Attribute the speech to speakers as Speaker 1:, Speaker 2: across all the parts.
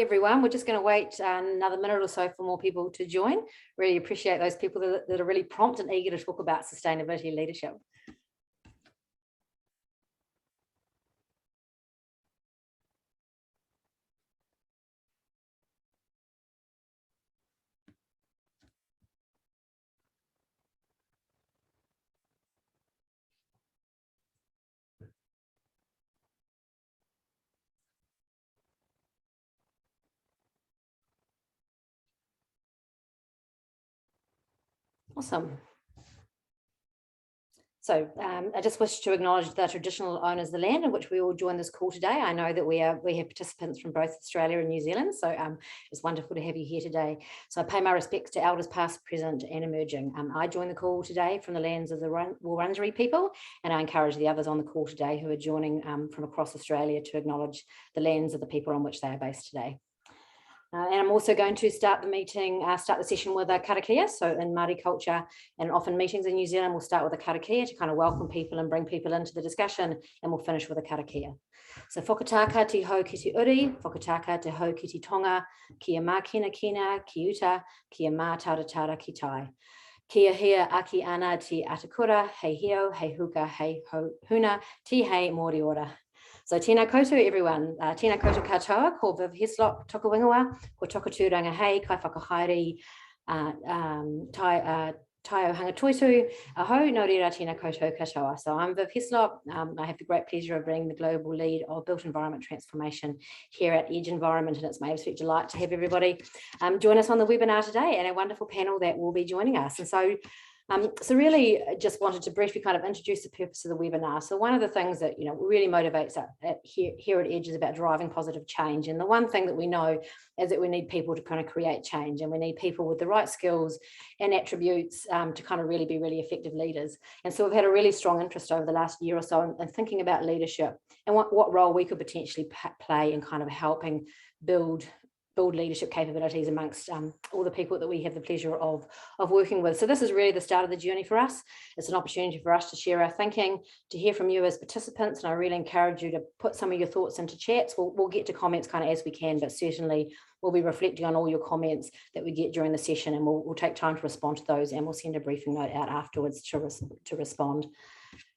Speaker 1: Everyone, we're just going to wait another minute or so for more people to join. Really appreciate those people that are really prompt and eager to talk about sustainability leadership. Awesome. So I just wish to acknowledge the traditional owners of the land in which we all join this call today. I know that we have participants from both Australia and New Zealand, so it's wonderful to have you here today. So I pay my respects to elders past, present and emerging. I join the call today from the lands of the Wurundjeri people, and I encourage the others on the call today who are joining from across Australia to acknowledge the lands of the people on which they are based today. And I'm also going to start the session with a karakia. So in Māori culture and often meetings in New Zealand, we'll start with a karakia to kind of welcome people and bring people into the discussion, and we'll finish with a karakia. So whakataka te hau ki te uri, whakataka te hau ki te tonga, kia mā kina kina, ki uta, kia mā tara tara ki tai. Kia hea aki ana te atakura, hei heo, hei huka, hei huna, ti hei mōri ora. So tēnā koutou everyone, tēnā koutou katoa, ko Viv Heslop toka wingawa, ko tokatūranga hei, kai whakahaere, tai o hanga toitu, aho, no reira tēnā koutou katoa. So I'm Viv Heslop. I have the great pleasure of being the global lead of built environment transformation here at Edge Environment, and it's my absolute delight to have everybody join us on the webinar today, and a wonderful panel that will be joining us. And so really just wanted to briefly kind of introduce the purpose of the webinar. So one of the things that, really motivates us here at Edge is about driving positive change. And the one thing that we know is that we need people to kind of create change, and we need people with the right skills and attributes to kind of really be really effective leaders. And so we've had a really strong interest over the last year or so in thinking about leadership and what role we could potentially play in kind of helping build leadership capabilities amongst all the people that we have the pleasure of working with. So this is really the start of the journey for us. It's an opportunity for us to share our thinking, to hear from you as participants, and I really encourage you to put some of your thoughts into chats. We'll get to comments kind of as we can, but certainly we'll be reflecting on all your comments that we get during the session, and we'll take time to respond to those, and we'll send a briefing note out afterwards to respond.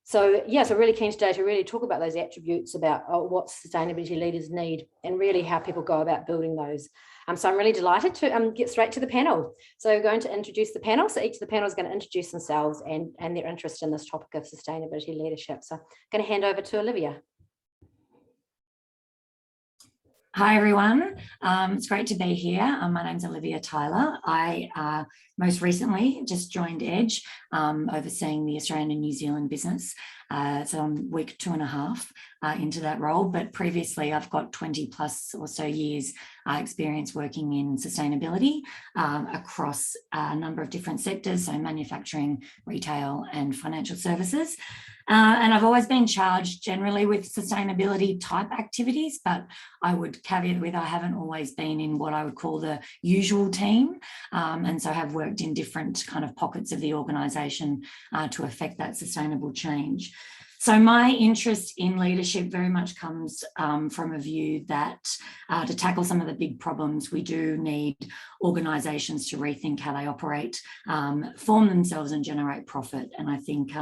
Speaker 1: So yeah, so really keen today to really talk about those attributes, about what sustainability leaders need, and really how people go about building those. So I'm really delighted to get straight to the panel. So we're going to introduce the panel. So each of the panel is going to introduce themselves and their interest in this topic of sustainability leadership. So I'm going to hand over to Olivia.
Speaker 2: Hi everyone, it's great to be here. My name's Olivia Tyler. I most recently just joined Edge, overseeing the Australian and New Zealand business. So I'm week 2.5 into that role, but previously I've got 20 plus or so years experience working in sustainability across a number of different sectors, so manufacturing, retail and financial services. And I've always been charged generally with sustainability type activities, but I would caveat with I haven't always been in what I would call the usual team, and so have worked in different kind of pockets of the organisation to affect that sustainable change. So my interest in leadership very much comes from a view that to tackle some of the big problems, we do need organisations to rethink how they operate, form themselves and generate profit. And I think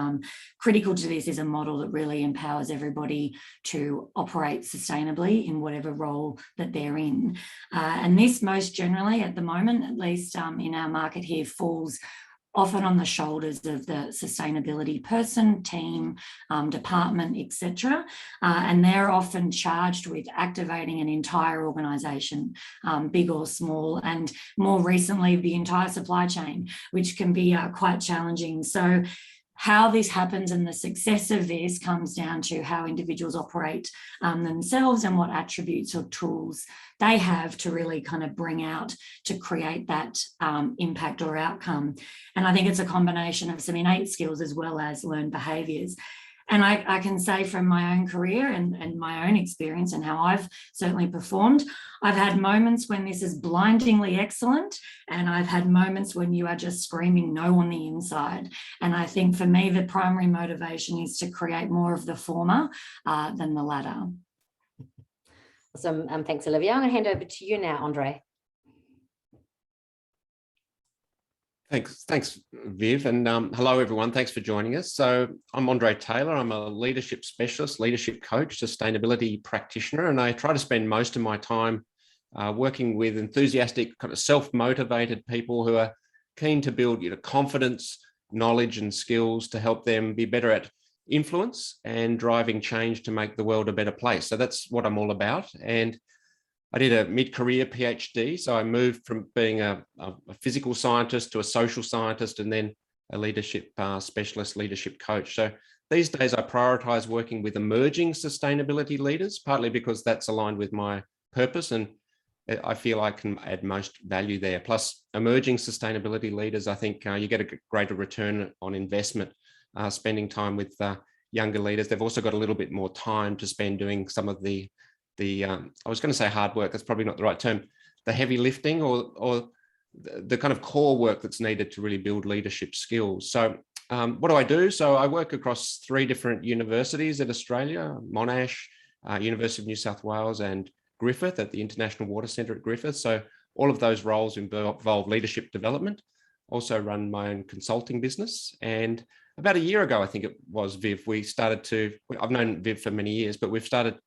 Speaker 2: critical to this is a model that really empowers everybody to operate sustainably in whatever role that they're in. And this most generally at the moment, at least in our market here, falls often on the shoulders of the sustainability person, team, department, etc. And they're often charged with activating an entire organisation, big or small, and more recently the entire supply chain, which can be quite challenging. So how this happens and the success of this comes down to how individuals operate themselves and what attributes or tools they have to really kind of bring out to create that impact or outcome. And I think it's a combination of some innate skills as well as learned behaviours. And I can say from my own career and my own experience and how I've certainly performed, I've had moments when this is blindingly excellent, and I've had moments when you are just screaming no on the inside. And I think for me, the primary motivation is to create more of the former than the latter.
Speaker 1: Awesome. Thanks, Olivia. I'm going to hand over to you now, Andre.
Speaker 3: Thanks, Viv, and hello everyone. Thanks for joining us. So I'm Andre Taylor. I'm a leadership specialist, leadership coach, sustainability practitioner, and I try to spend most of my time working with enthusiastic, kind of self-motivated people who are keen to build confidence, knowledge, and skills to help them be better at influence and driving change to make the world a better place. So that's what I'm all about. And I did a mid-career PhD, so I moved from being a physical scientist to a social scientist and then a leadership specialist, leadership coach. So these days I prioritize working with emerging sustainability leaders, partly because that's aligned with my purpose and I feel I can add most value there. Plus, emerging sustainability leaders, I think you get a greater return on investment spending time with younger leaders. They've also got a little bit more time to spend doing some of the I was going to say hard work, that's probably not the right term, the heavy lifting or the kind of core work that's needed to really build leadership skills. So what do I do? So I work across 3 different universities in Australia, Monash, University of New South Wales and Griffith at the International Water Centre at Griffith. So all of those roles involve leadership development. Also run my own consulting business. And about a year ago, I think it was, Viv, I've known Viv for many years, but we've started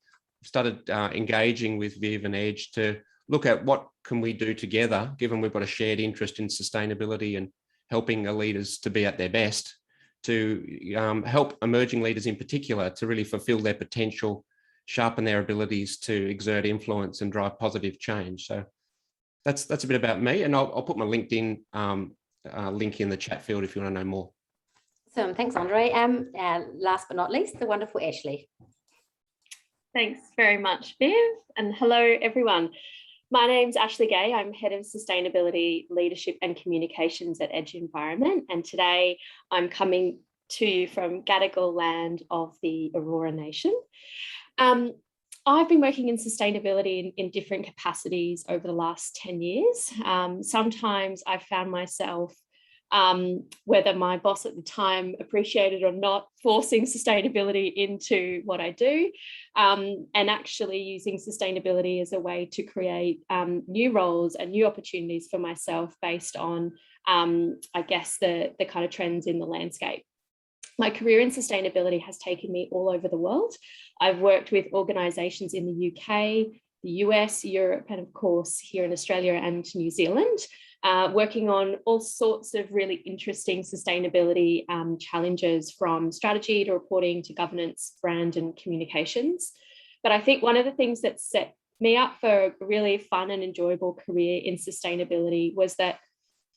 Speaker 3: engaging with Viv and Edge to look at what can we do together, given we've got a shared interest in sustainability and helping leaders to be at their best, to help emerging leaders in particular to really fulfill their potential, sharpen their abilities to exert influence and drive positive change. So that's a bit about me, and I'll put my LinkedIn link in the chat field if you want to know more.
Speaker 1: So thanks, Andre. Last but not least, the wonderful Ashley.
Speaker 4: Thanks very much, Viv, and hello everyone. My name's Ashley Gay. I'm Head of Sustainability, Leadership and Communications at Edge Environment, and today I'm coming to you from Gadigal land of the Aurora Nation. I've been working in sustainability in different capacities over the last 10 years. Sometimes I've found myself, whether my boss at the time appreciated or not, forcing sustainability into what I do, and actually using sustainability as a way to create new roles and new opportunities for myself based on, I guess, the kind of trends in the landscape. My career in sustainability has taken me all over the world. I've worked with organisations in the UK, the US, Europe, and of course here in Australia and New Zealand, working on all sorts of really interesting sustainability challenges, from strategy to reporting to governance, brand and communications. But I think one of the things that set me up for a really fun and enjoyable career in sustainability was that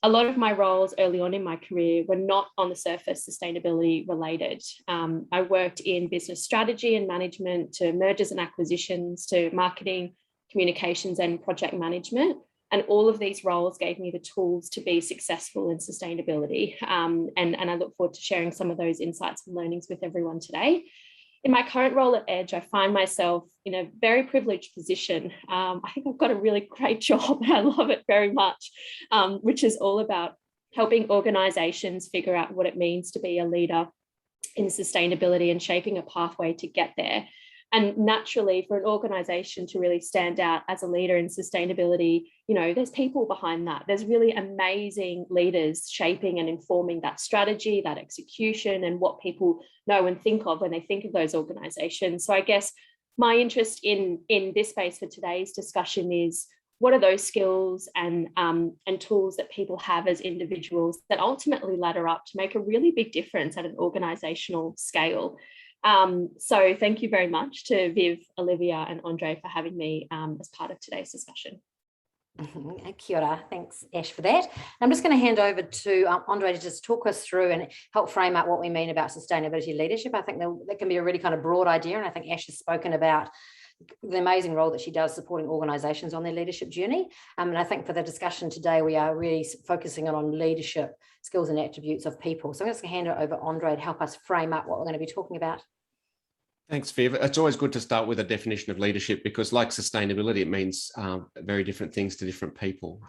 Speaker 4: a lot of my roles early on in my career were not on the surface sustainability related. I worked in business strategy and management, to mergers and acquisitions, to marketing, communications and project management. And all of these roles gave me the tools to be successful in sustainability. And I look forward to sharing some of those insights and learnings with everyone today. In my current role at Edge, I find myself in a very privileged position. I think I've got a really great job and I love it very much, which is all about helping organisations figure out what it means to be a leader in sustainability and shaping a pathway to get there. And naturally, for an organisation to really stand out as a leader in sustainability, there's people behind that. There's really amazing leaders shaping and informing that strategy, that execution, and what people know and think of when they think of those organisations. So I guess my interest in this space for today's discussion is, what are those skills and tools that people have as individuals that ultimately ladder up to make a really big difference at an organisational scale? So thank you very much to Viv, Olivia and Andre for having me as part of today's discussion.
Speaker 1: Kia ora. Thanks, Ash, for that. I'm just going to hand over to Andre to just talk us through and help frame up what we mean about sustainability leadership. I think that can be a really kind of broad idea, and I think Ash has spoken about the amazing role that she does supporting organisations on their leadership journey. And I think for the discussion today, we are really focusing on leadership skills and attributes of people. So I'm just going to hand it over to Andre to help us frame up what we're going to be talking about.
Speaker 3: Thanks, Viv. It's always good to start with a definition of leadership, because like sustainability, it means very different things to different people.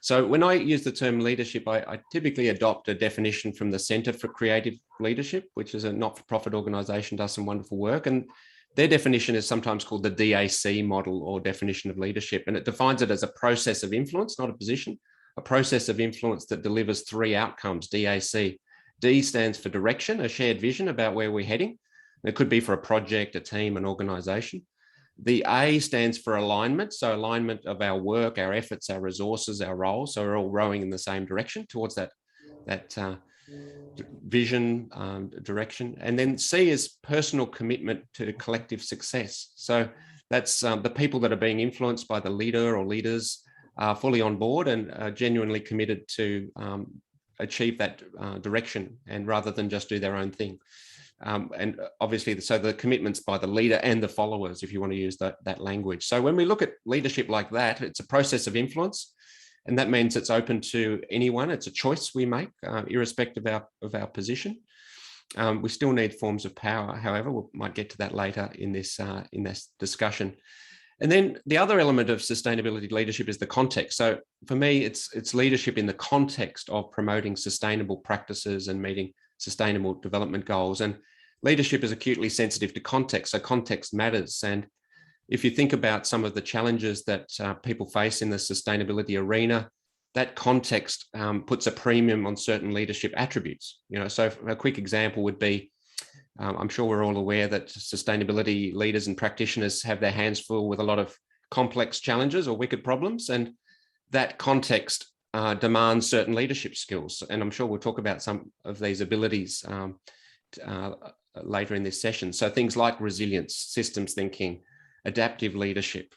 Speaker 3: So when I use the term leadership, I typically adopt a definition from the Centre for Creative Leadership, which is a not-for-profit organisation, does some wonderful work. And Their definition is sometimes called the DAC model, or definition of leadership, and it defines it as a process of influence, not a position, a process of influence that delivers 3 outcomes, DAC. D stands for direction, a shared vision about where we're heading. It could be for a project, a team, an organization. The A stands for alignment, so alignment of our work, our efforts, our resources, our roles, so we're all rowing in the same direction towards that vision, direction. And then C is personal commitment to collective success. So that's the people that are being influenced by the leader or leaders are fully on board and are genuinely committed to achieve that direction, and rather than just do their own thing. And obviously, so the commitments by the leader and the followers, if you want to use that language. So when we look at leadership like that, it's a process of influence, and that means it's open to anyone. It's a choice we make, irrespective of our position. We still need forms of power. However, we might get to that later in this discussion. And then the other element of sustainability leadership is the context. So for me, it's leadership in the context of promoting sustainable practices and meeting sustainable development goals. And leadership is acutely sensitive to context, so context matters. And if you think about some of the challenges that people face in the sustainability arena, that context puts a premium on certain leadership attributes. So a quick example would be, I'm sure we're all aware that sustainability leaders and practitioners have their hands full with a lot of complex challenges or wicked problems, and that context demands certain leadership skills. And I'm sure we'll talk about some of these abilities later in this session. So things like resilience, systems thinking, adaptive leadership,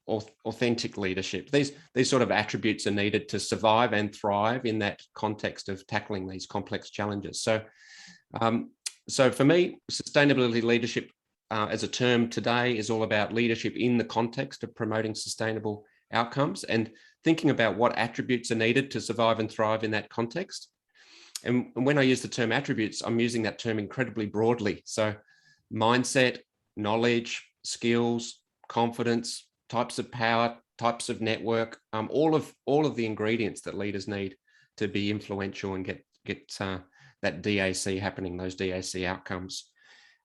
Speaker 3: authentic leadership. These sort of attributes are needed to survive and thrive in that context of tackling these complex challenges. So for me, sustainability leadership as a term today is all about leadership in the context of promoting sustainable outcomes and thinking about what attributes are needed to survive and thrive in that context. And when I use the term attributes, I'm using that term incredibly broadly. So mindset, knowledge, skills, confidence, types of power, types of network, all of the ingredients that leaders need to be influential and get that DAC happening, those DAC outcomes.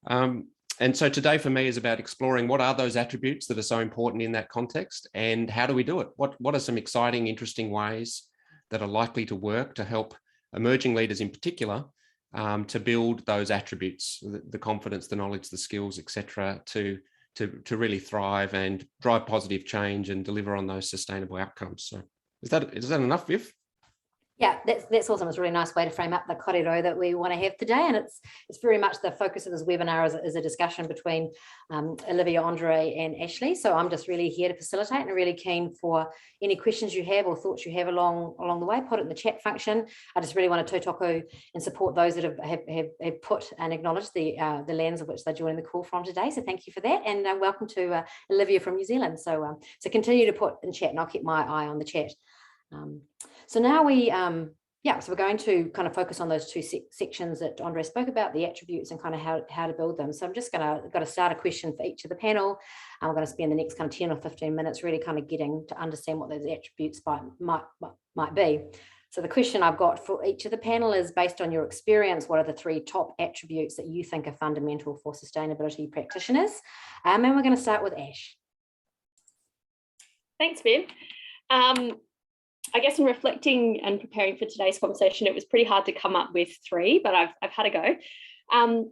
Speaker 3: And so today for me is about exploring what are those attributes that are so important in that context, and how do we do it? What are some exciting, interesting ways that are likely to work to help emerging leaders in particular to build those attributes, the confidence, the knowledge, the skills, etc., to really thrive and drive positive change and deliver on those sustainable outcomes. So is that enough, Viv?
Speaker 1: Yeah, that's awesome. It's a really nice way to frame up the kōrero that we want to have today. And it's very much the focus of this webinar is a discussion between Olivia, Andre and Ashley. So I'm just really here to facilitate and really keen for any questions you have or thoughts you have along the way, put it in the chat function. I just really want to tautoko and support those that have put and acknowledged the lens of which they're joining the call from today. So thank you for that. And welcome to Olivia from New Zealand. So continue to put in chat and I'll keep my eye on the chat. So now so we're going to kind of focus on those two sections that Andre spoke about, the attributes and kind of how to build them. So I'm just got to start a question for each of the panel. We're going to spend the next kind of 10 or 15 minutes really kind of getting to understand what those attributes might be. So the question I've got for each of the panel is, based on your experience, what are the 3 top attributes that you think are fundamental for sustainability practitioners? And we're going to start with Ash.
Speaker 4: Thanks, Viv. I guess in reflecting and preparing for today's conversation, it was pretty hard to come up with 3, but I've had a go.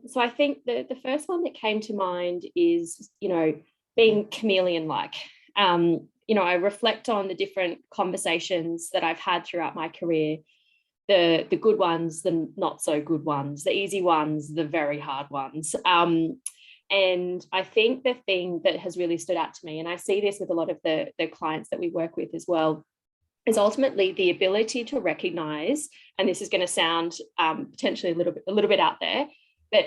Speaker 4: So I think the first one that came to mind is, being chameleon-like. I reflect on the different conversations that I've had throughout my career, the good ones, the not so good ones, the easy ones, the very hard ones. And I think the thing that has really stood out to me, and I see this with a lot of the clients that we work with as well, is ultimately the ability to recognize, and this is going to sound potentially a little bit out there, but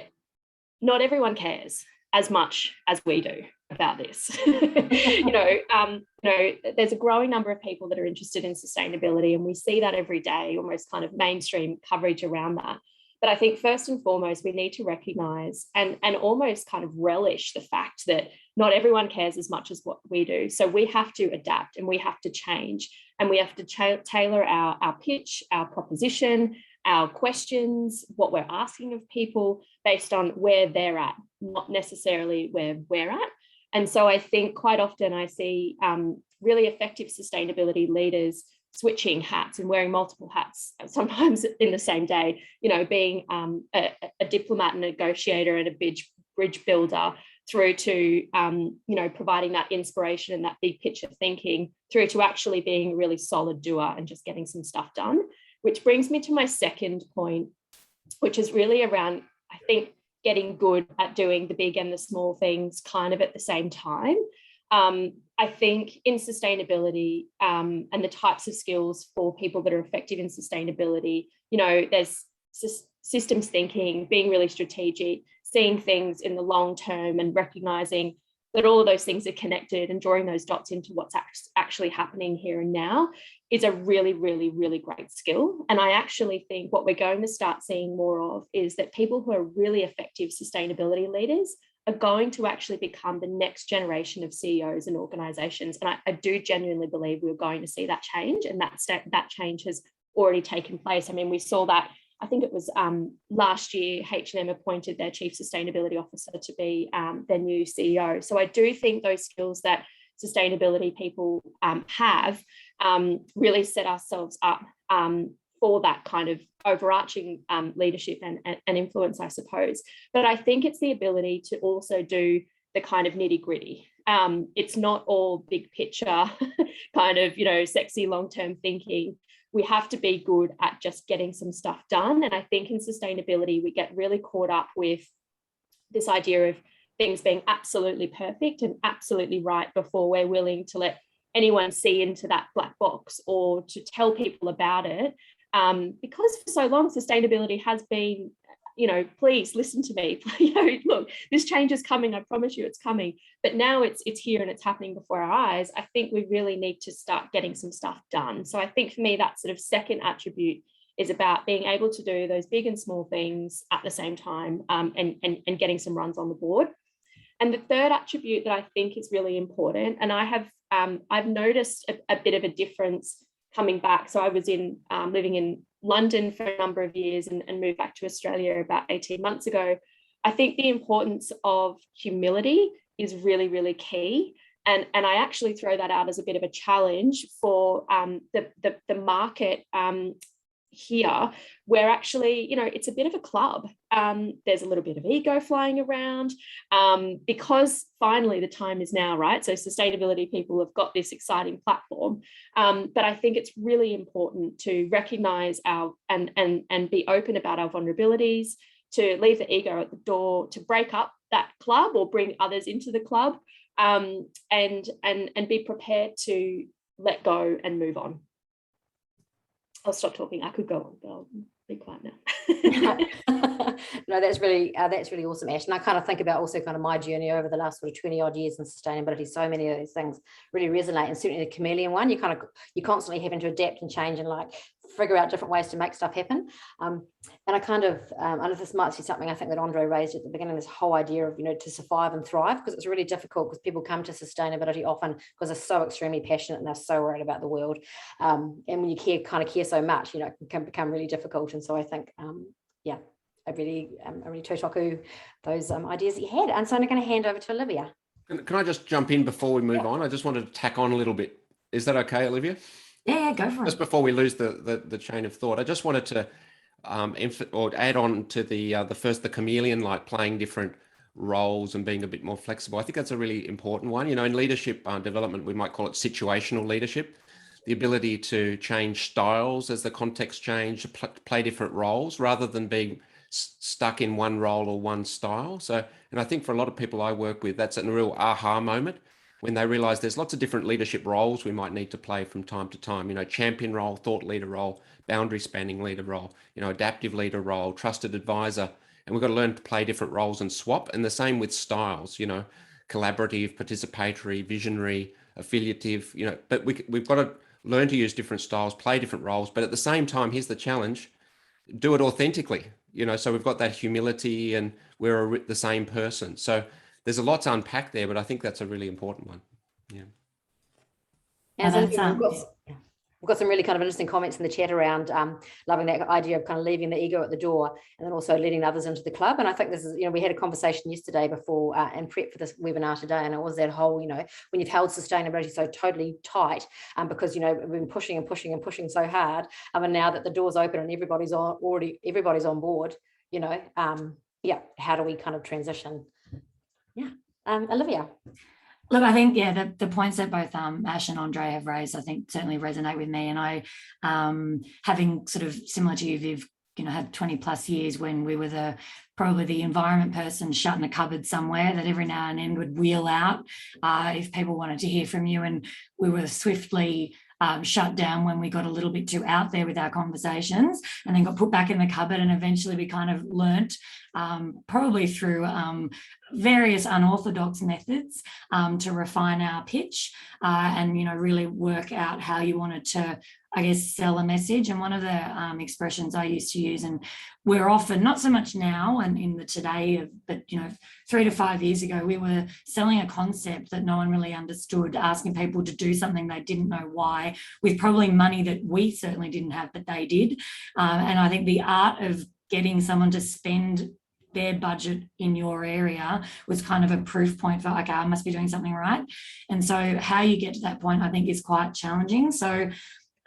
Speaker 4: not everyone cares as much as we do about this. There's a growing number of people that are interested in sustainability, and we see that every day, almost kind of mainstream coverage around that. But I think first and foremost, we need to recognize and almost kind of relish the fact that not everyone cares as much as what we do. So we have to adapt and we have to change, and we have to tailor our pitch, our proposition, our questions, what we're asking of people based on where they're at, not necessarily where we're at. And so I think quite often I see really effective sustainability leaders switching hats and wearing multiple hats, sometimes in the same day, you know, being a diplomat and negotiator and a bridge builder, through to, you know, providing that inspiration and that big picture thinking, through to actually being a really solid doer and just getting some stuff done. Which brings me to my second point, which is really around, I think, getting good at doing the big and the small things kind of at the same time. I think in sustainability and the types of skills for people that are effective in sustainability, you know, there's systems thinking, being really strategic, seeing things in the long term and recognizing that all of those things are connected and drawing those dots into what's actually happening here and now is a really, really, really great skill. And I actually think what we're going to start seeing more of is that people who are really effective sustainability leaders are going to actually become the next generation of CEOs and organizations. And I do genuinely believe we're going to see that change, and that change has already taken place. I mean, we saw that, I think it was last year, H&M appointed their chief sustainability officer to be their new CEO. So I do think those skills that sustainability people have really set ourselves up for that kind of overarching leadership and influence, I suppose. But I think it's the ability to also do the kind of nitty gritty. It's not all big picture kind of, you know, sexy long-term thinking. We have to be good at just getting some stuff done. And I think in sustainability, we get really caught up with this idea of things being absolutely perfect and absolutely right before we're willing to let anyone see into that black box or to tell people about it. Because for so long, sustainability has been, you know, please listen to me. You know, look, this change is coming. I promise you it's coming. But now it's here and it's happening before our eyes. I think we really need to start getting some stuff done. So I think for me, that sort of second attribute is about being able to do those big and small things at the same time and getting some runs on the board. And the third attribute that I think is really important, and I've noticed a bit of a difference coming back. So I was living in London for a number of years and moved back to Australia about 18 months ago. I think the importance of humility is really, really key. And I actually throw that out as a bit of a challenge for the market here, where actually, you know, it's a bit of a club. There's a little bit of ego flying around because finally the time is now, right? So sustainability people have got this exciting platform. But I think it's really important to recognize and be open about our vulnerabilities, to leave the ego at the door, to break up that club or bring others into the club, and be prepared to let go and move on. I'll stop talking. I could go on, but I'll be quiet now.
Speaker 1: No, that's really awesome, Ash. And I kind of think about also kind of my journey over the last sort of 20 odd years in sustainability. So many of these things really resonate, and certainly the chameleon one, you're constantly having to adapt and change and like figure out different ways to make stuff happen. And I kind of, and this might be something I think that Andre raised at the beginning, this whole idea of, you know, to survive and thrive, because it's really difficult because people come to sustainability often because they're so extremely passionate and they're so worried about the world. And when you care so much, you know, it can become really difficult. And so I think, yeah, I really tōtoku those ideas that you had. And so I'm going to hand over to Olivia.
Speaker 3: Can I just jump in before we move on? I just wanted to tack on a little bit. Is that okay, Olivia?
Speaker 2: Yeah, go for it.
Speaker 3: Just before we lose the chain of thought, I just wanted to add on to the chameleon, like playing different roles and being a bit more flexible. I think that's a really important one. You know, in leadership development, we might call it situational leadership, the ability to change styles as the context change, to play different roles rather than being stuck in one role or one style. So, and I think for a lot of people I work with, that's a real aha moment when they realize there's lots of different leadership roles we might need to play from time to time, you know, champion role, thought leader role, boundary spanning leader role, you know, adaptive leader role, trusted advisor. And we've got to learn to play different roles and swap. And the same with styles, you know, collaborative, participatory, visionary, affiliative, you know, but we've got to learn to use different styles, play different roles. But at the same time, here's the challenge, do it authentically, you know, so we've got that humility and we're the same person. So there's a lot to unpack there, but I think that's a really important one. Yeah.
Speaker 1: we've got some really kind of interesting comments in the chat around loving that idea of kind of leaving the ego at the door and then also letting others into the club. And I think this is, you know, we had a conversation yesterday before and prep for this webinar today, and it was that whole, you know, when you've held sustainability so totally tight because, you know, we've been pushing and pushing and pushing so hard, and now that the door's open and everybody's on board, you know, yeah, how do we kind of transition? Yeah. Olivia.
Speaker 2: Look, I think, yeah, the points that both Ash and Andre have raised, I think certainly resonate with me. And I, having sort of similar to you, Viv, you know, had 20 plus years when we were probably the environment person shut in a cupboard somewhere that every now and then would wheel out if people wanted to hear from you. And we were swiftly shut down when we got a little bit too out there with our conversations, and then got put back in the cupboard. And eventually we kind of learnt, probably through various unorthodox methods, to refine our pitch and, you know, really work out how you wanted to, I guess, sell a message. And one of the expressions I used to use, and we're often, not so much now and in the today, but, you know, 3 to 5 years ago, we were selling a concept that no one really understood, asking people to do something they didn't know why, with probably money that we certainly didn't have, but they did. And I think the art of getting someone to spend their budget in your area was kind of a proof point for, okay, I must be doing something right. And so how you get to that point, I think, is quite challenging. So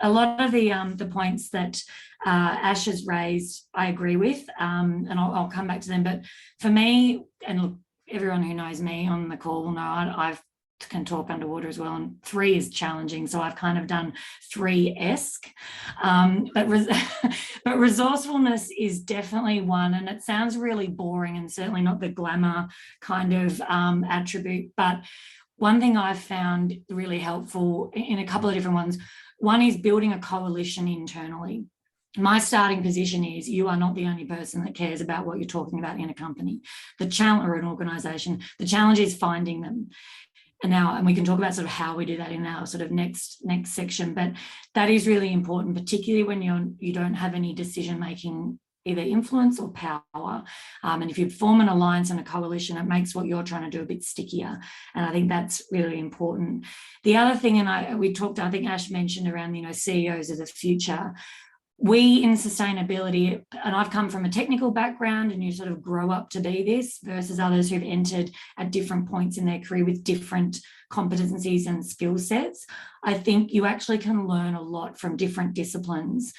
Speaker 2: a lot of the points that Ash has raised, I agree with, and I'll come back to them. But for me, and look, everyone who knows me on the call will know I can talk underwater as well, and 3 is challenging. So I've kind of done 3-esque, but resourcefulness is definitely one, and it sounds really boring and certainly not the glamour kind of attribute. But one thing I've found really helpful in a couple of different ones, one is building a coalition internally. My starting position is you are not the only person that cares about what you're talking about in a company, the challenge, or an organisation. The challenge is finding them. And we can talk about sort of how we do that in our sort of next section, but that is really important, particularly when you don't have any decision-making, either influence or power. And if you form an alliance and a coalition, it makes what you're trying to do a bit stickier. And I think that's really important. The other thing, and we talked, I think Ash mentioned around, you know, CEOs of the future. We in sustainability, and I've come from a technical background, and you sort of grow up to be this versus others who've entered at different points in their career with different competencies and skill sets. I think you actually can learn a lot from different disciplines.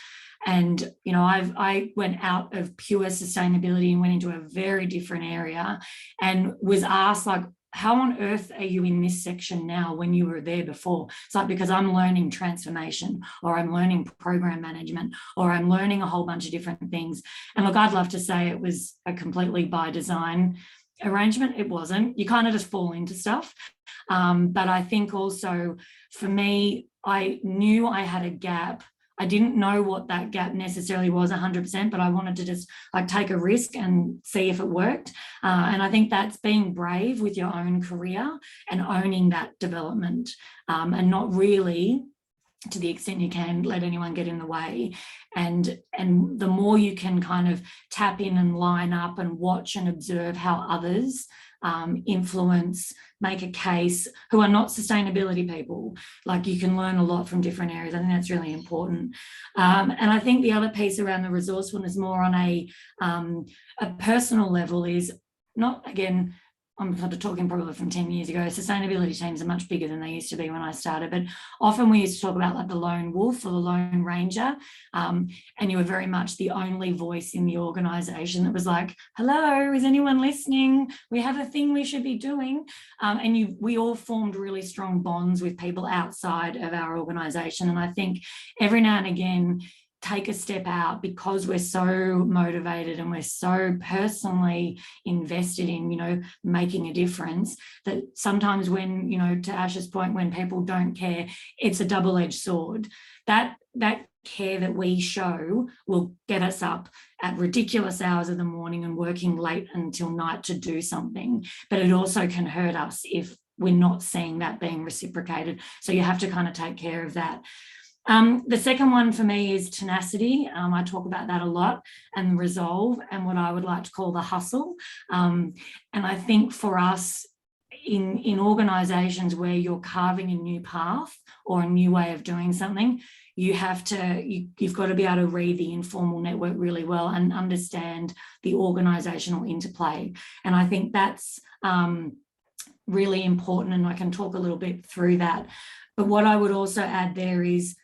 Speaker 2: And, you know, I went out of pure sustainability and went into a very different area and was asked, like, how on earth are you in this section now when you were there before? It's like, because I'm learning transformation, or I'm learning program management, or I'm learning a whole bunch of different things. And look, I'd love to say it was a completely by design arrangement. It wasn't. You kind of just fall into stuff. But I think also for me, I knew I had a gap. I didn't know what that gap necessarily was 100%, but I wanted to just like take a risk and see if it worked. And I think that's being brave with your own career and owning that development, and not really, to the extent you can, let anyone get in the way. And the more you can kind of tap in and line up and watch and observe how others influence, make a case, who are not sustainability people, like, you can learn a lot from different areas. I think that's really important. And I think the other piece around the resourcefulness more on a personal level is not, again, I'm sort of talking probably from 10 years ago, sustainability teams are much bigger than they used to be when I started, but often we used to talk about like the lone wolf or the lone ranger, and you were very much the only voice in the organisation that was like, hello, is anyone listening? We have a thing we should be doing. And we all formed really strong bonds with people outside of our organisation. And I think every now and again, take a step out, because we're so motivated and we're so personally invested in, you know, making a difference, that sometimes when, you know, to Ash's point, when people don't care, it's a double-edged sword. That care that we show will get us up at ridiculous hours of the morning and working late until night to do something, but it also can hurt us if we're not seeing that being reciprocated. So you have to kind of take care of that. The second one for me is tenacity. I talk about that a lot, and resolve, and what I would like to call the hustle. And I think for us in organisations where you're carving a new path or a new way of doing something, you've got to be able to read the informal network really well and understand the organisational interplay. And I think that's really important, and I can talk a little bit through that. But what I would also add there is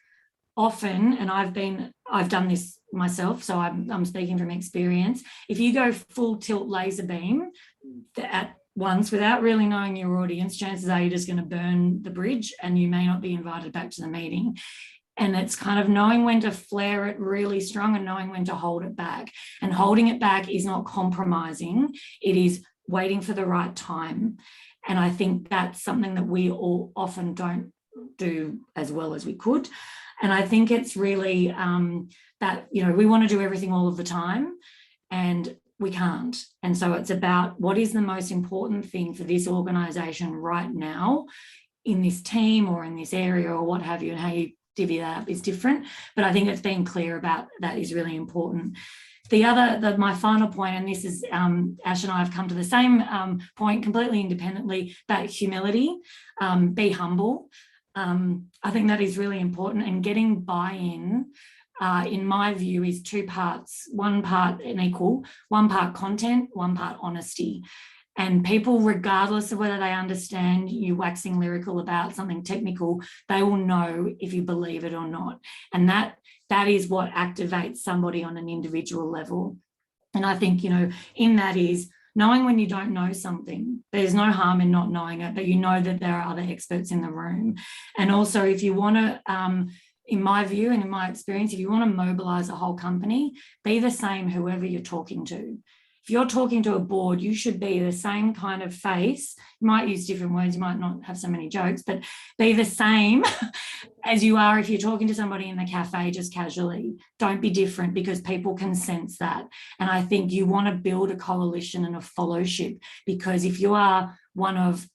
Speaker 2: often, and I've done this myself, so I'm speaking from experience, if you go full tilt laser beam at once without really knowing your audience, chances are you're just going to burn the bridge and you may not be invited back to the meeting. And it's kind of knowing when to flare it really strong and knowing when to hold it back. And holding it back is not compromising, it is waiting for the right time. And I think that's something that we all often don't do as well as we could. And I think it's really that, we want to do everything all of the time and we can't. And so it's about what is the most important thing for this organisation right now in this team or in this area or what have you, and how you divvy that up is different. But I think it's being clear about that is really important. My final point, and this is Ash and I have come to the same point completely independently, about humility, be humble. I think that is really important, and getting buy-in, in my view, is two parts, one part content, one part honesty. And people, regardless of whether they understand you waxing lyrical about something technical, they will know if you believe it or not. And that is what activates somebody on an individual level. And I think, in that is knowing when you don't know something. There's no harm in not knowing it, but you know that there are other experts in the room. And also, if you want to, in my view and in my experience, if you want to mobilize a whole company, be the same whoever you're talking to. If you're talking to a board, you should be the same kind of face. You might use different words, you might not have so many jokes, but be the same as you are if you're talking to somebody in the cafe just casually. Don't be different, because people can sense that. And I think you want to build a coalition and a fellowship, because if you are one of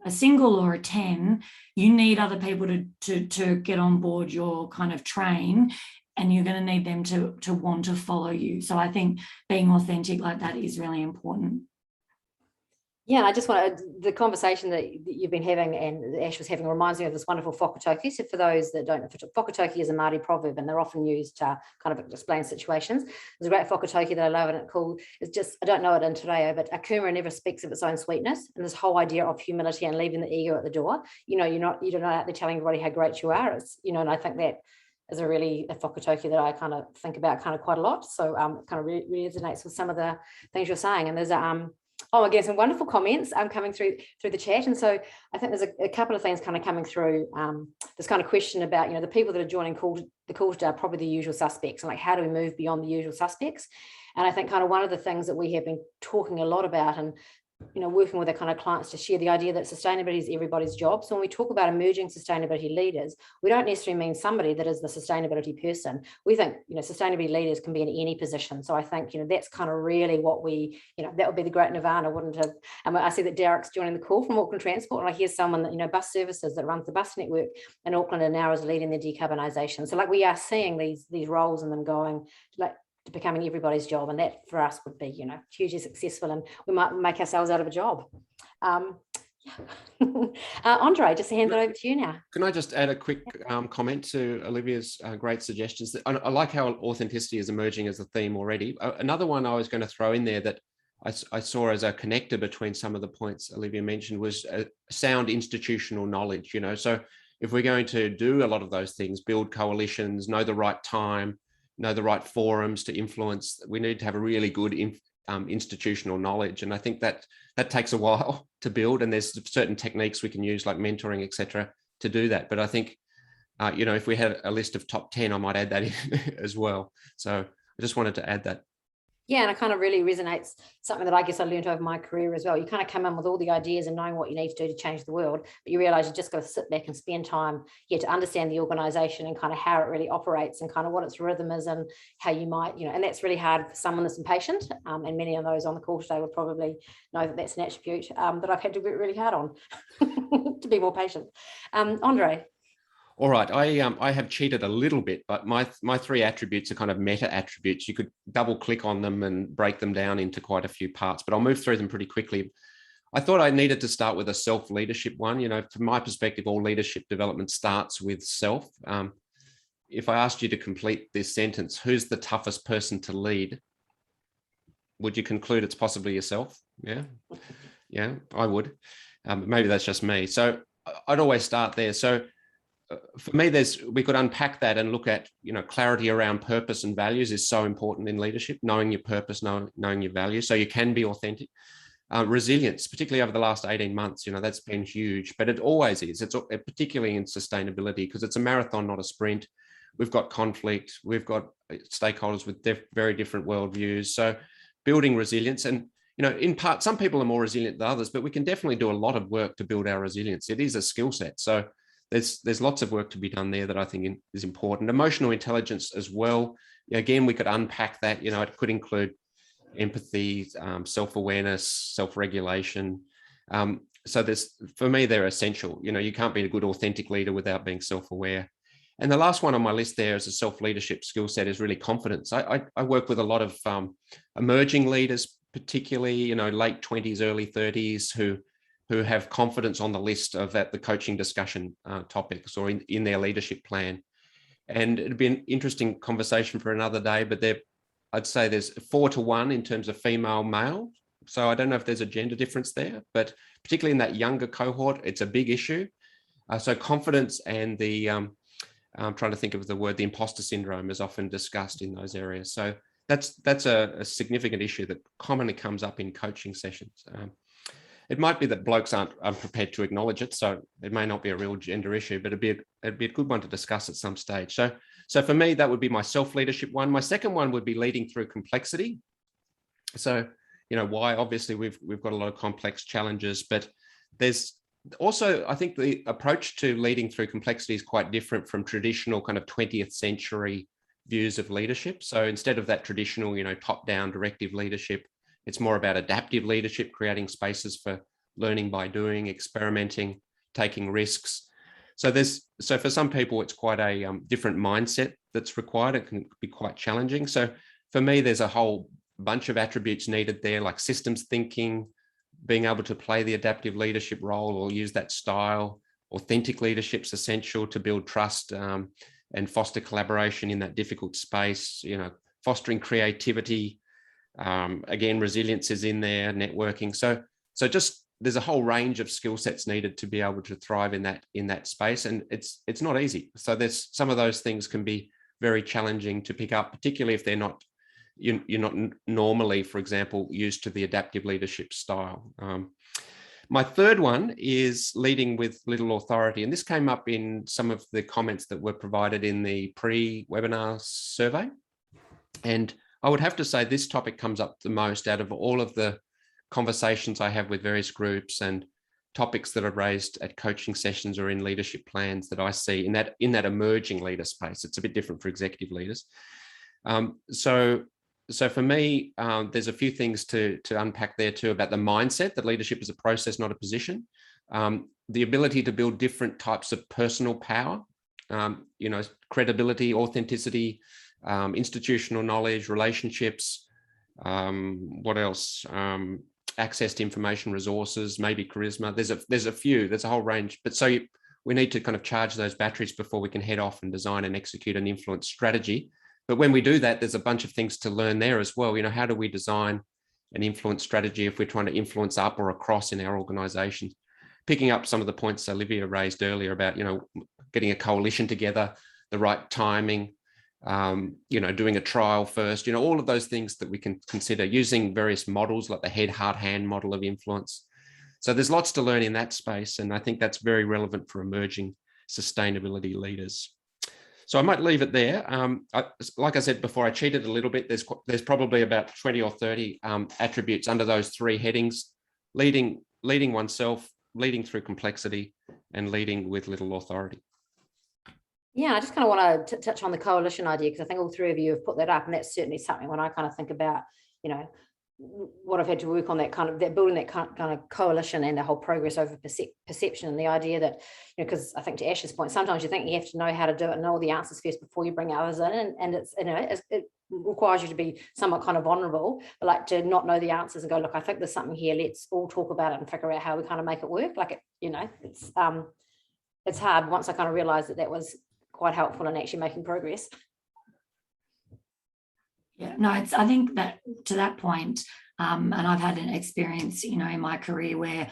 Speaker 2: a single or a 10, you need other people to get on board your kind of train, and you're going to need them to want to follow you. So I think being authentic like that is really important.
Speaker 1: Yeah, and I just want the conversation that you've been having and Ash was having reminds me of this wonderful whakatauki. So for those that don't know, whakatauki is a Māori proverb, and they're often used to kind of explain situations. There's a great whakatauki that I love, and it's called, I don't know it in te reo, but a kumara never speaks of its own sweetness. And this whole idea of humility and leaving the ego at the door. You're not out there telling everybody how great you are. It's, and I think that is a whakatauki that I kind of think about kind of quite a lot. So it kind of resonates with some of the things you're saying. And there's again, some wonderful comments coming through the chat. And so I think there's a couple of things kind of coming through. This kind of question about, the people that are joining the call today are probably the usual suspects, and like, how do we move beyond the usual suspects? And I think kind of one of the things that we have been talking a lot about, and working with our kind of clients to share the idea that sustainability is everybody's job. So when we talk about emerging sustainability leaders, we don't necessarily mean somebody that is the sustainability person. We think, sustainability leaders can be in any position. So I think, that's kind of really what we, that would be the great nirvana, wouldn't it? And I see that Derek's joining the call from Auckland Transport, and I hear someone that, bus services that runs the bus network in Auckland and now is leading the decarbonisation. So like, we are seeing these roles and them going like to becoming everybody's job, and that for us would be hugely successful, and we might make ourselves out of a job. Andre, just hand it over to you now.
Speaker 3: Can I just add a quick comment to Olivia's great suggestions? I like how authenticity is emerging as a theme already. Another one I was going to throw in there that I saw as a connector between some of the points Olivia mentioned was sound institutional knowledge. So if we're going to do a lot of those things, build coalitions, know the right time, know the right forums to influence, we need to have a really good institutional knowledge. And I think that takes a while to build, and there's certain techniques we can use like mentoring, etc., to do that. But I think, if we had a list of top 10, I might add that in as well. So I just wanted to add that.
Speaker 1: Yeah, and it kind of really resonates, something that I guess I learned over my career as well. You kind of come in with all the ideas and knowing what you need to do to change the world, but you realise you just got to sit back and spend time to understand the organisation and kind of how it really operates and kind of what its rhythm is and how you might, and that's really hard for someone that's impatient. And many of those on the call today would probably know that that's an attribute that I've had to work really hard on to be more patient. Andre.
Speaker 3: All right, I have cheated a little bit, but my three attributes are kind of meta attributes. You could double click on them and break them down into quite a few parts, but I'll move through them pretty quickly. I thought I needed to start with a self-leadership one. From my perspective, all leadership development starts with self. if I asked you to complete this sentence, who's the toughest person to lead? Would you conclude it's possibly yourself? Yeah, yeah, I would. Maybe that's just me. So I'd always start there. So for me, we could unpack that and look at, clarity around purpose and values is so important in leadership, knowing your purpose, knowing your values, so you can be authentic. Resilience, particularly over the last 18 months, that's been huge, but it always is. It's particularly in sustainability, because it's a marathon, not a sprint. We've got conflict, we've got stakeholders with very different worldviews. So building resilience, and in part, some people are more resilient than others, but we can definitely do a lot of work to build our resilience. It is a skill set. So there's lots of work to be done there that I think is important. Emotional intelligence as well. Again, we could unpack that. It could include empathy, self-awareness, self-regulation. So for me, they're essential. You can't be a good authentic leader without being self-aware. And the last one on my list there as a self-leadership skill set is really confidence. I work with a lot of emerging leaders, particularly, late 20s, early 30s, who have confidence on the list of the coaching discussion topics or in their leadership plan. And it'd be an interesting conversation for another day, but I'd say there's 4-to-1 in terms of female male. So I don't know if there's a gender difference there, but particularly in that younger cohort, it's a big issue. So confidence and I'm trying to think of the word, the imposter syndrome is often discussed in those areas. So that's a significant issue that commonly comes up in coaching sessions. It might be that blokes aren't prepared to acknowledge it, so it may not be a real gender issue, but it'd be a good one to discuss at some stage. So for me, that would be my self-leadership one. My second one would be leading through complexity. So, why? Obviously, we've got a lot of complex challenges, but there's also, I think the approach to leading through complexity is quite different from traditional kind of 20th century views of leadership. So instead of that traditional, top-down directive leadership, it's more about adaptive leadership, creating spaces for learning by doing, experimenting, taking risks. So for some people, it's quite a different mindset that's required. It can be quite challenging. So for me, there's a whole bunch of attributes needed there, like systems thinking, being able to play the adaptive leadership role or use that style. Authentic leadership's essential to build trust and foster collaboration in that difficult space, fostering creativity. Again, resilience is in there, networking. So just there's a whole range of skill sets needed to be able to thrive in that space, and it's not easy. So there's some of those things can be very challenging to pick up, particularly if you're not normally, for example, used to the adaptive leadership style. My third one is leading with little authority, and this came up in some of the comments that were provided in the pre-webinar survey. And I would have to say this topic comes up the most out of all of the conversations I have with various groups and topics that are raised at coaching sessions or in leadership plans that I see in that emerging leader space. It's a bit different for executive leaders. So for me, there's a few things to unpack there too about the mindset that leadership is a process, not a position. The ability to build different types of personal power, credibility, authenticity, institutional knowledge, relationships, what else? Access to information resources, maybe charisma. There's a whole range. But we need to kind of charge those batteries before we can head off and design and execute an influence strategy. But when we do that, there's a bunch of things to learn there as well. How do we design an influence strategy if we're trying to influence up or across in our organization? Picking up some of the points Olivia raised earlier about, getting a coalition together, the right timing, doing a trial first, all of those things that we can consider, using various models like the head, heart, hand model of influence. So there's lots to learn in that space. And I think that's very relevant for emerging sustainability leaders. So I might leave it there. Like I said before, I cheated a little bit. There's probably about 20 or 30 attributes under those three headings: leading oneself, leading through complexity, and leading with little authority.
Speaker 1: Yeah, I just kind of want to touch on the coalition idea, because I think all three of you have put that up, and that's certainly something when I kind of think about, what I've had to work on, that building that kind of coalition and the whole progress over perception, and the idea that, because I think to Ash's point, sometimes you think you have to know how to do it and know all the answers first before you bring others in, and it's, it requires you to be somewhat kind of vulnerable, but like to not know the answers and go, look, I think there's something here, let's all talk about it and figure out how we kind of make it work. Like it's hard once I kind of realized that was quite helpful in actually making progress.
Speaker 2: Yeah, no, I think that to that point, and I've had an experience, you know, in my career where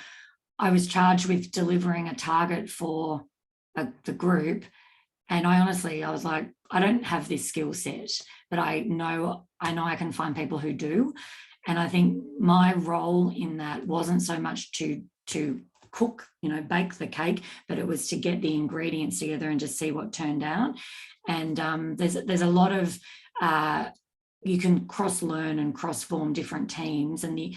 Speaker 2: I was charged with delivering a target for the group. And I was like, I don't have this skill set, but I know I can find people who do. And I think my role in that wasn't so much to cook, you know, bake the cake, but it was to get the ingredients together and just see what turned out. And there's a lot of you can cross-learn and cross-form different teams, and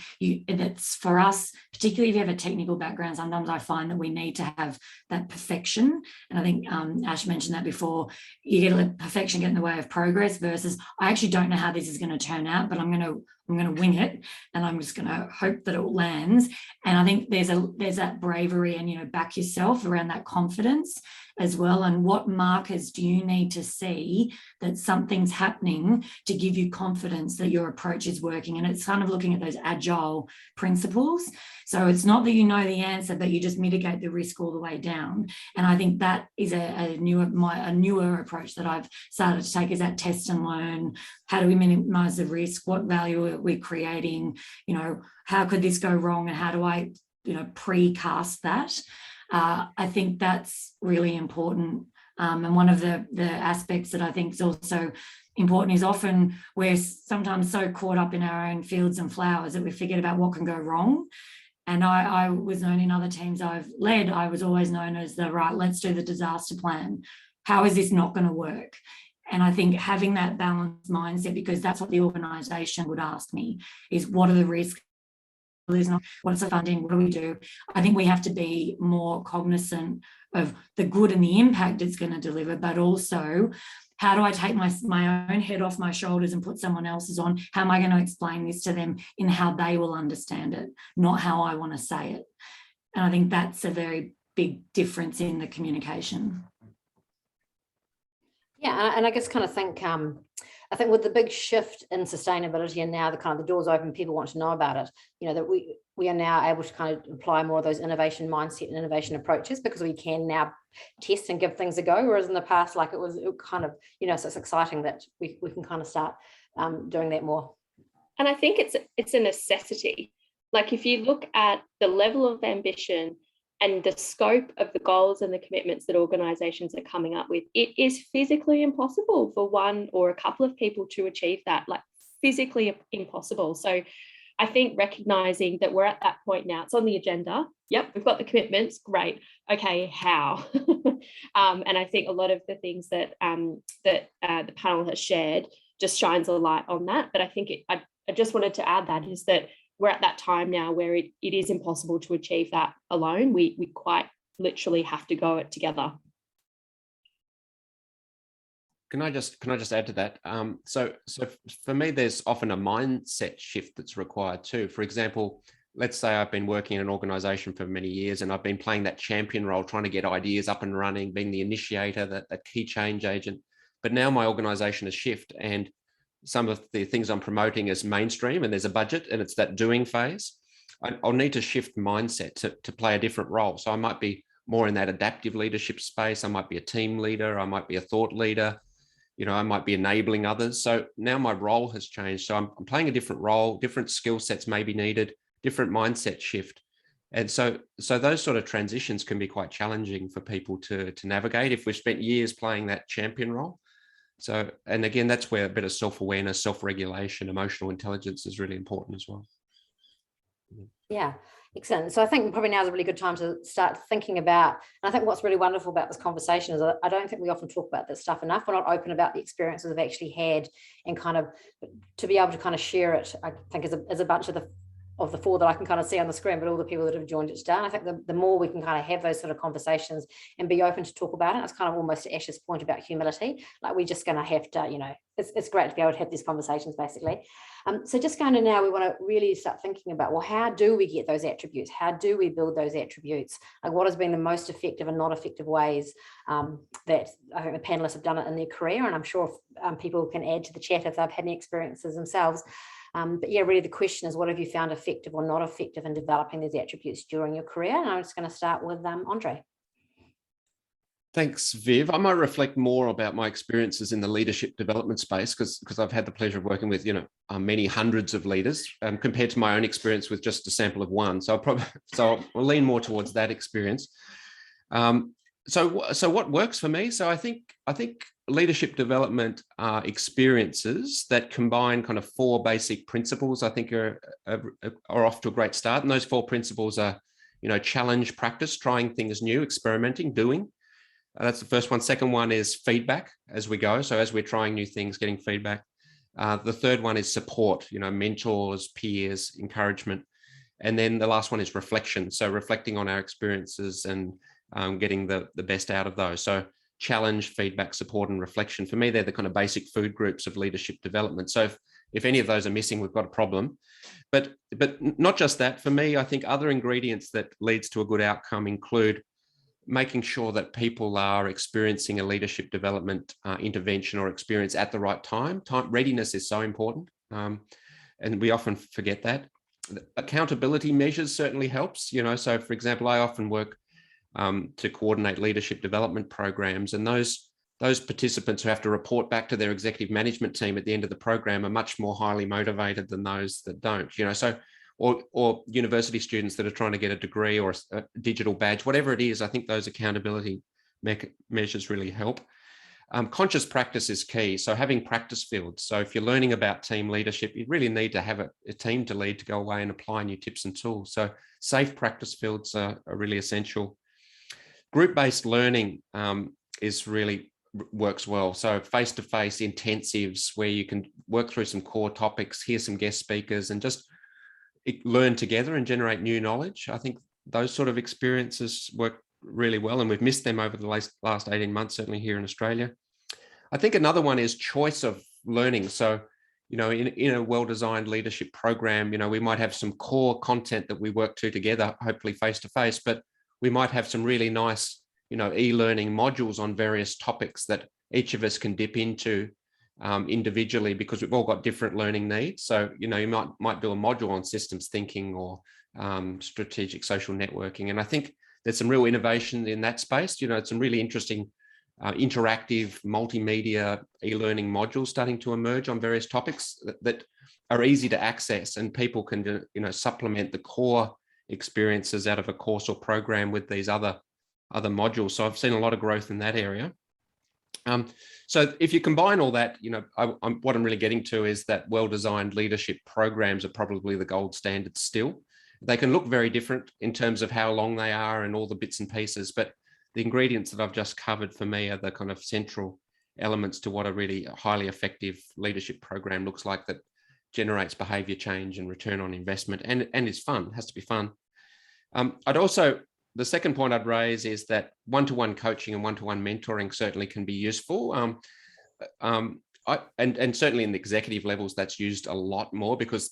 Speaker 2: that's for us, particularly if you have a technical background. Sometimes I find that we need to have that perfection, and I think Ash mentioned that before. You get let perfection get in the way of progress versus I actually don't know how this is going to turn out, but I'm going to wing it, and I'm just going to hope that it lands. And I think there's that bravery and, you know, back yourself around that confidence as well. And what markers do you need to see that something's happening to give you confidence that your approach is working? And it's kind of looking at those agile principles. So it's not that you know the answer, but you just mitigate the risk all the way down. And I think that is a newer approach that I've started to take, is that test and learn. How do we minimize the risk? What value are we creating? You know, how could this go wrong? And how do I, you know, precast that? I think that's really important. And one of the aspects that I think is also important is often we're sometimes so caught up in our own fields and flowers that we forget about what can go wrong. And I was known in other teams I've led, I was always known as right, let's do the disaster plan. How is this not going to work? And I think having that balanced mindset, because that's what the organisation would ask me, is what are the risks? What's the funding? What do we do? I think we have to be more cognizant of the good and the impact it's going to deliver, but also how do I take my own head off my shoulders and put someone else's on? How am I going to explain this to them in how they will understand it, not how I want to say it? And I think that's a very big difference in the communication.
Speaker 1: Yeah, and I guess kind of think, I think with the big shift in sustainability and now the kind of the doors open, people want to know about it, you know, that we are now able to kind of apply more of those innovation mindset and innovation approaches, because we can now test and give things a go, whereas in the past, like it kind of, you know, so it's exciting that we can kind of start doing that more.
Speaker 4: And I think it's a necessity. Like if you look at the level of ambition and the scope of the goals and the commitments that organisations are coming up with, it is physically impossible for one or a couple of people to achieve that, like physically impossible. So I think recognising that we're at that point now, it's on the agenda. Yep, we've got the commitments, great. Okay, how? And I think a lot of the things that the panel has shared just shines a light on that. But I think I just wanted to add that is that we're at that time now where it is impossible to achieve that alone. We quite literally have to go it together.
Speaker 3: Can I just add to that? So for me, there's often a mindset shift that's required too. For example, let's say I've been working in an organization for many years and I've been playing that champion role, trying to get ideas up and running, being the initiator, that key change agent. But now my organization has shifted and some of the things I'm promoting is mainstream and there's a budget and it's that doing phase. I'll need to shift mindset to play a different role. So I might be more in that adaptive leadership space. I might be a team leader. I might be a thought leader. You know, I might be enabling others. So now my role has changed. So I'm playing a different role, different skill sets may be needed, different mindset shift. And so those sort of transitions can be quite challenging for people to navigate if we've spent years playing that champion role. So, and again, that's where a bit of self-awareness, self-regulation, emotional intelligence is really important as well.
Speaker 1: Yeah, excellent. So I think probably now is a really good time to start thinking about, and I think what's really wonderful about this conversation is I don't think we often talk about this stuff enough. We're not open about the experiences we've actually had, and kind of to be able to kind of share it, I think as a bunch of the four that I can kind of see on the screen, but all the people that have joined it today. And I think the more we can kind of have those sort of conversations and be open to talk about it, it's kind of almost to Ash's point about humility. Like we're just going to have to, you know, it's great to be able to have these conversations basically. So just going to now, we want to really start thinking about, well, how do we get those attributes? How do we build those attributes? Like what has been the most effective and not effective ways that I think the panelists have done it in their career? And I'm sure people can add to the chat if they've had any experiences themselves. But yeah, really the question is, what have you found effective or not effective in developing these attributes during your career? And I'm just going to start with Andre.
Speaker 3: Thanks, Viv. I might reflect more about my experiences in the leadership development space because I've had the pleasure of working with many hundreds of leaders compared to my own experience with just a sample of one. So I'll lean more towards that experience. So what works for me? So I think leadership development experiences that combine kind of 4 basic principles. I think are off to a great start, and those 4 principles are challenge, practice, trying things new, experimenting, doing. That's the first one. Second one is feedback as we go. So as we're trying new things, getting feedback. The third one is support, mentors, peers, encouragement. And then the last one is reflection. So reflecting on our experiences and getting the best out of those. So challenge, feedback, support, and reflection. For me, they're the kind of basic food groups of leadership development. So if any of those are missing, we've got a problem. But not just that. For me, I think other ingredients that leads to a good outcome include making sure that people are experiencing a leadership development intervention or experience at the right time. Readiness is so important, and we often forget that. Accountability measures certainly helps. So for example, I often work to coordinate leadership development programs, and those participants who have to report back to their executive management team at the end of the program are much more highly motivated than those that don't. Or university students that are trying to get a degree or a digital badge, whatever it is. I think those accountability measures really help. Conscious practice is key. So having practice fields. So if you're learning about team leadership, you really need to have a team to lead, to go away and apply new tips and tools. So safe practice fields are really essential. Group-based learning works well. So face-to-face intensives where you can work through some core topics, hear some guest speakers, and just learn together and generate new knowledge. I think those sort of experiences work really well, and we've missed them over the last 18 months, certainly here in Australia. I think another one is choice of learning. So, in a well-designed leadership program, we might have some core content that we work together, hopefully face-to-face, but we might have some really nice, e-learning modules on various topics that each of us can dip into individually, because we've all got different learning needs. So, you might do a module on systems thinking or strategic social networking. And I think there's some real innovation in that space. Some really interesting interactive multimedia e-learning modules starting to emerge on various topics that are easy to access, and people can, supplement the core experiences out of a course or program with these other modules. So I've seen a lot of growth in that area. So if you combine all that, what I'm really getting to is that well-designed leadership programs are probably the gold standard still. They can look very different in terms of how long they are and all the bits and pieces, but the ingredients that I've just covered for me are the kind of central elements to what a really highly effective leadership program looks like, that generates behavior change and return on investment and is fun, has to be fun. The second point I'd raise is that one-to-one coaching and one-to-one mentoring certainly can be useful. And certainly in the executive levels, that's used a lot more because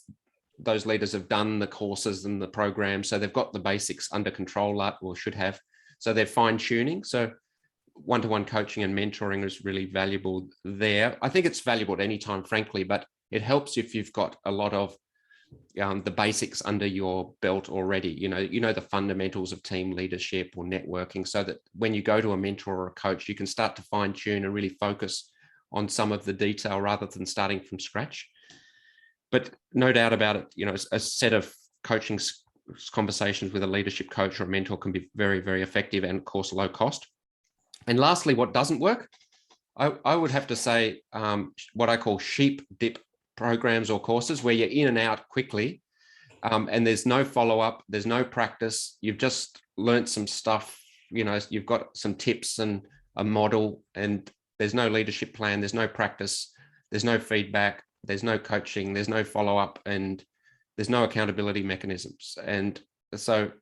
Speaker 3: those leaders have done the courses and the programs. So they've got the basics under control, or should have. So they're fine-tuning. So one-to-one coaching and mentoring is really valuable there. I think it's valuable at any time, frankly, but it helps if you've got a lot of the basics under your belt already, the fundamentals of team leadership or networking, so that when you go to a mentor or a coach, you can start to fine tune and really focus on some of the detail rather than starting from scratch. But no doubt about it, a set of coaching conversations with a leadership coach or a mentor can be very, very effective and of course low cost. And lastly, what doesn't work, I would have to say what I call sheep dip programs or courses where you're in and out quickly, and there's no follow-up, there's no practice, you've just learned some stuff, you've got some tips and a model, and there's no leadership plan, there's no practice, there's no feedback, there's no coaching, there's no follow-up, and there's no accountability mechanisms. And so,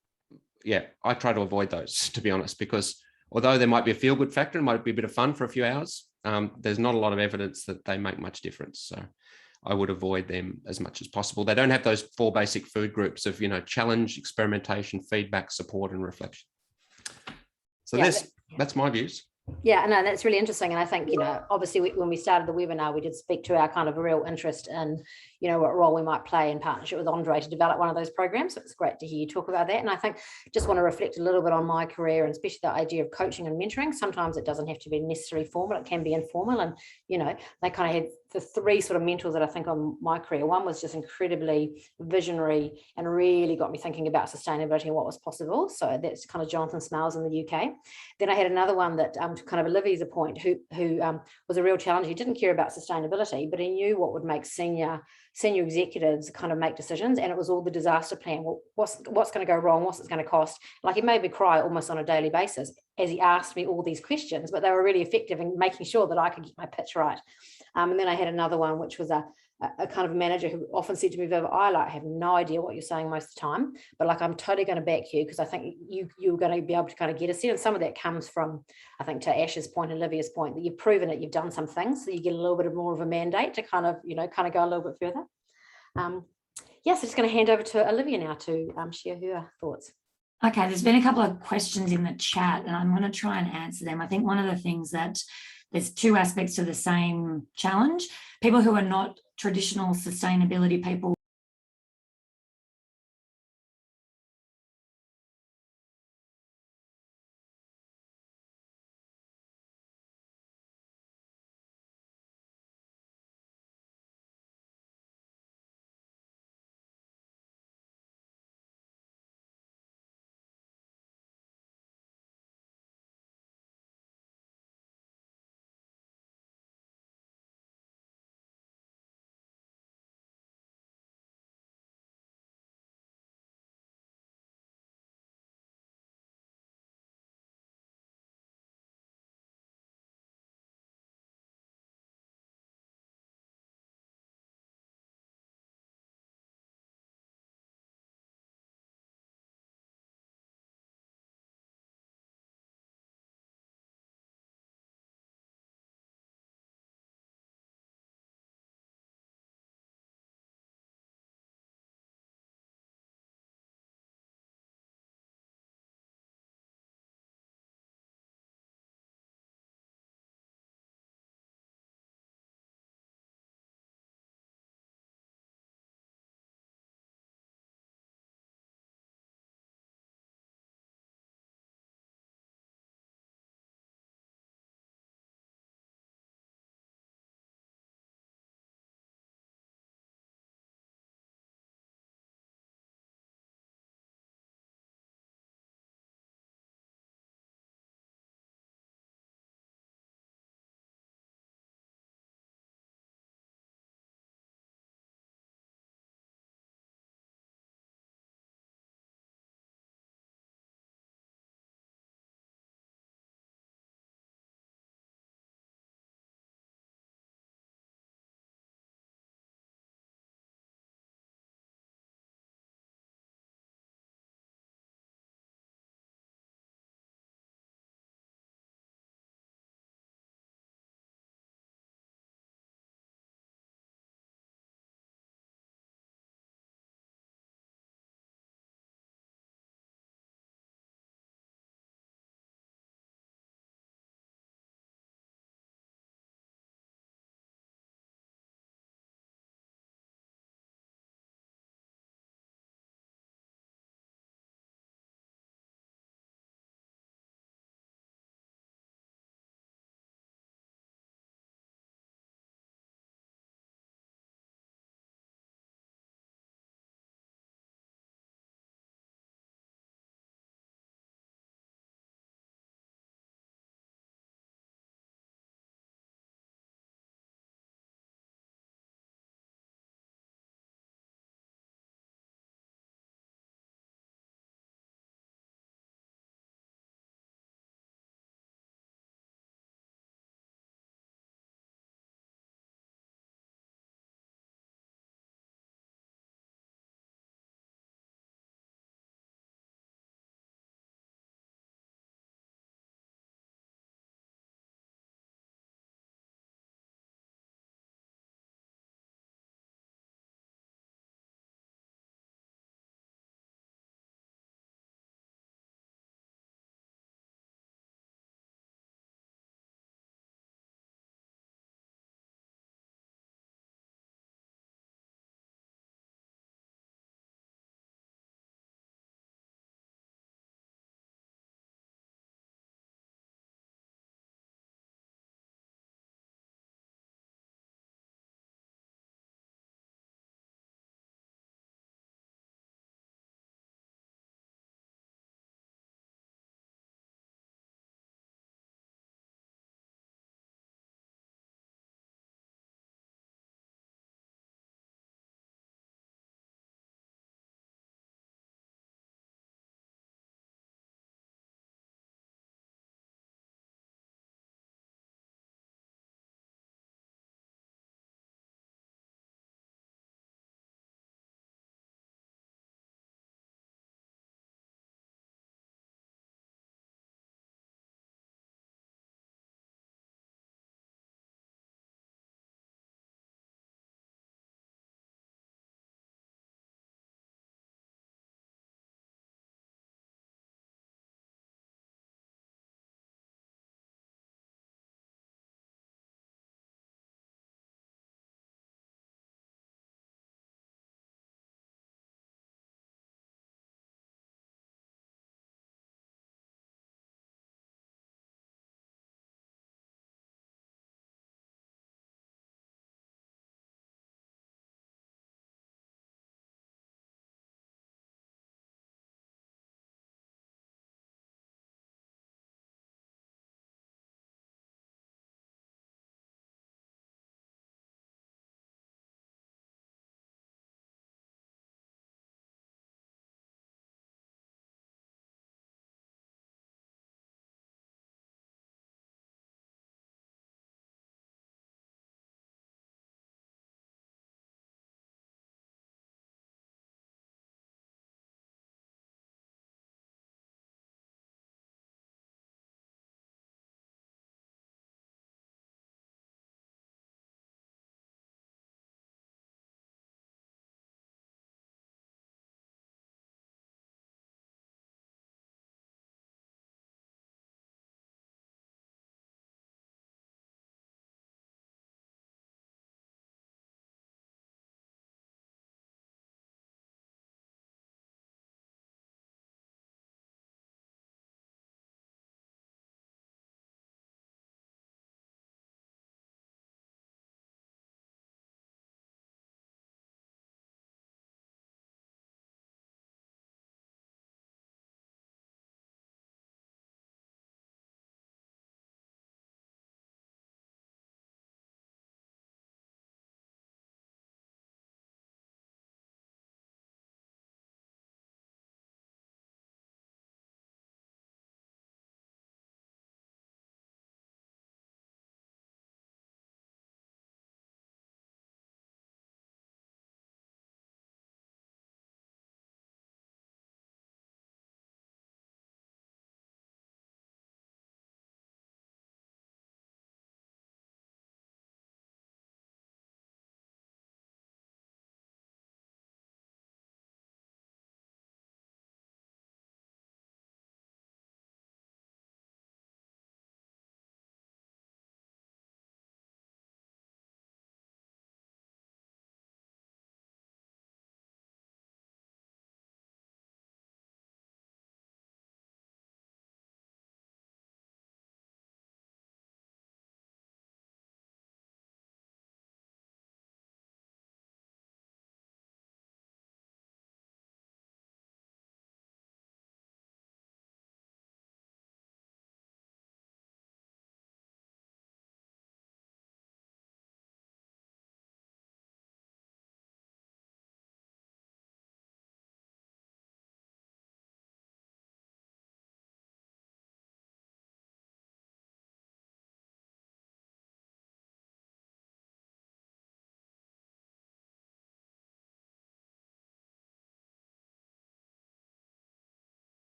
Speaker 3: yeah, I try to avoid those, to be honest, because although there might be a feel-good factor, it might be a bit of fun for a few hours, there's not a lot of evidence that they make much difference. So I would avoid them as much as possible. They don't have those 4 basic food groups of, challenge, experimentation, feedback, support, and reflection. So that's my views.
Speaker 1: Yeah, no, that's really interesting. And I think, obviously when we started the webinar, we did speak to our kind of a real interest in, what role we might play in partnership with Andre to develop one of those programs. So it's great to hear you talk about that. And I think just want to reflect a little bit on my career, and especially the idea of coaching and mentoring. Sometimes it doesn't have to be necessarily formal, it can be informal. And, they kind of had the three sort of mentors that I think on my career. One was just incredibly visionary and really got me thinking about sustainability and what was possible. So that's kind of Jonathan Smiles in the UK. Then I had another one that kind of Olivia's a point, who was a real challenge. He didn't care about sustainability, but he knew what would make senior executives kind of make decisions. And it was all the disaster plan. Well, what's going to go wrong? What's it going to cost? Like, it made me cry almost on a daily basis as he asked me all these questions, but they were really effective in making sure that I could get my pitch right. And then I had another one, which was a kind of a manager who often said to me, Viv, I have no idea what you're saying most of the time, but I'm totally going to back you, because I think you're going to be able to kind of get us there. And some of that comes from, I think, to Ash's point, Olivia's point, that you've proven it, you've done some things, so you get a little bit more of a mandate to kind of go a little bit further. So just going to hand over to Olivia now to share her thoughts.
Speaker 2: Okay, there's been a couple of questions in the chat, and I'm going to try and answer them. I think one of the things that there's two aspects to the same challenge. People who are not traditional sustainability people